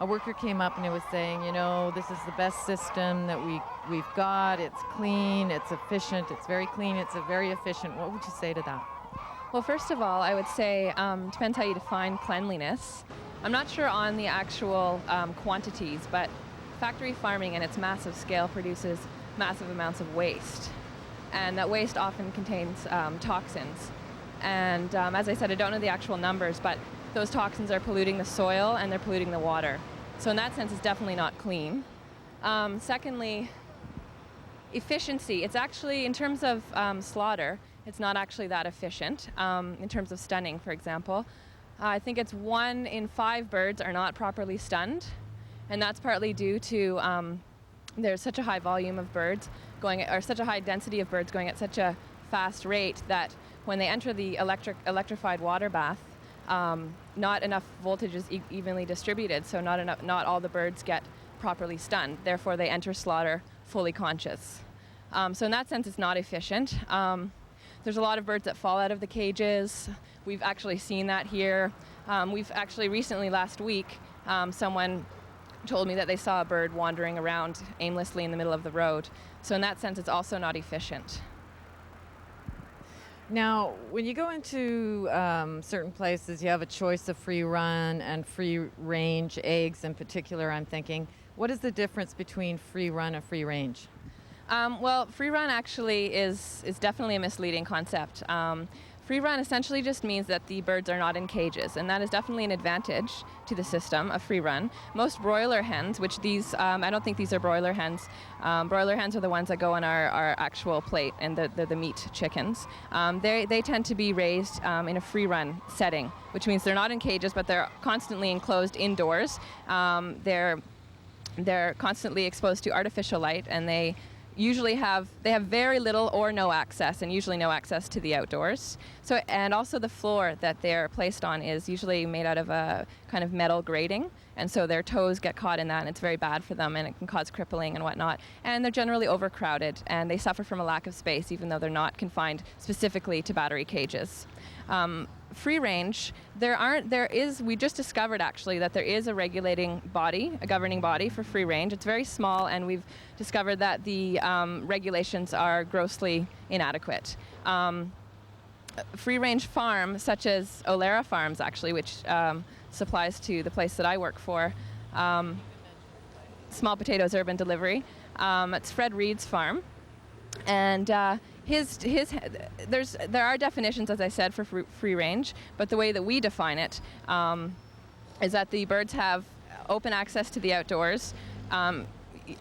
a worker came up and he was saying, you know, this is the best system that we've got. It's clean, it's efficient, it's very clean, it's a very efficient. What would you say to that? Well, first of all, I would say depends how you define cleanliness. I'm not sure on the actual quantities, but factory farming and its massive scale produces massive amounts of waste. And that waste often contains toxins. And as I said, I don't know the actual numbers, but those toxins are polluting the soil and they're polluting the water. So in that sense, it's definitely not clean. Secondly, efficiency. It's actually, in terms of slaughter, it's not actually that efficient. In terms of stunning, for example, I think it's 1 in 5 birds are not properly stunned. And that's partly due to there's such a high volume of birds going, or such a high density of birds going at such a fast rate that when they enter the electrified water bath, not enough voltage is evenly distributed, so not all the birds get properly stunned. Therefore, they enter slaughter fully conscious. So in that sense, it's not efficient. There's a lot of birds that fall out of the cages. We've actually seen that here. We've actually recently, last week, someone told me that they saw a bird wandering around aimlessly in the middle of the road. So in that sense, it's also not efficient. Now, when you go into certain places, you have a choice of free run and free range eggs in particular, I'm thinking. What is the difference between free run and free range? Well, free run actually is definitely a misleading concept. Free run essentially just means that the birds are not in cages, and that is definitely an advantage to the system of free run. Most broiler hens, which these, I don't think these are broiler hens. Broiler hens are the ones that go on our actual plate, and they're the meat chickens. They tend to be raised in a free run setting, which means they're not in cages, but they're constantly enclosed indoors. They're constantly exposed to artificial light, and they usually have very little or no access, and usually no access to the outdoors. So, and also the floor that they're placed on is usually made out of a kind of metal grating, and so their toes get caught in that, and it's very bad for them, and it can cause crippling and whatnot. And they're generally overcrowded, and they suffer from a lack of space, even though they're not confined specifically to battery cages. Free range, we just discovered actually that there is a regulating body, a governing body for free range. It's very small, and we've discovered that the regulations are grossly inadequate. Free range farms, such as Olera Farms actually, which supplies to the place that I work for, Small Potatoes Urban Delivery. It's Fred Reed's farm. And there are definitions, as I said, for free range, but the way that we define it is that the birds have open access to the outdoors,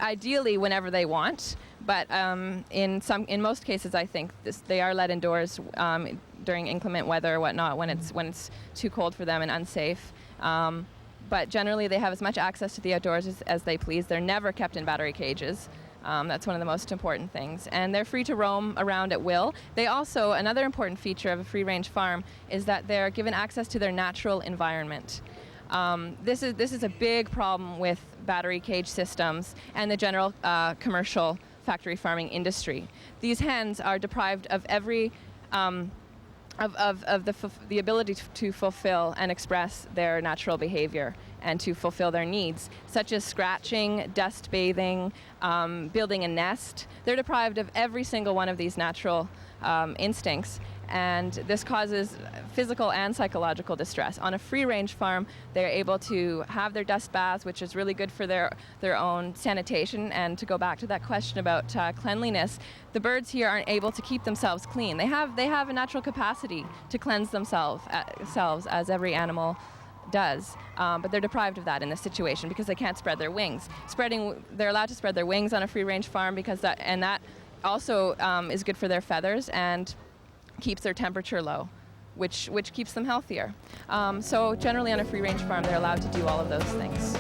ideally whenever they want, but in most cases, I think they are let indoors during inclement weather or whatnot, when it's too cold for them and unsafe. But generally, they have as much access to the outdoors as they please. They're never kept in battery cages. That's one of the most important things. And they're free to roam around at will. They also, another important feature of a free-range farm is that they're given access to their natural environment. This is a big problem with battery cage systems and the general commercial factory farming industry. These hens are deprived of every the ability to fulfill and express their natural behavior and to fulfill their needs, such as scratching, dust bathing, building a nest. They're deprived of every single one of these natural instincts, and this causes physical and psychological distress. On a free-range farm, they're able to have their dust baths, which is really good for their own sanitation. And to go back to that question about cleanliness, the birds here aren't able to keep themselves clean. They have a natural capacity to cleanse themselves as every animal does, but they're deprived of that in this situation because they can't spread their wings. They're allowed to spread their wings on a free-range farm because that also is good for their feathers and keeps their temperature low, which keeps them healthier. So generally on a free-range farm, they're allowed to do all of those things.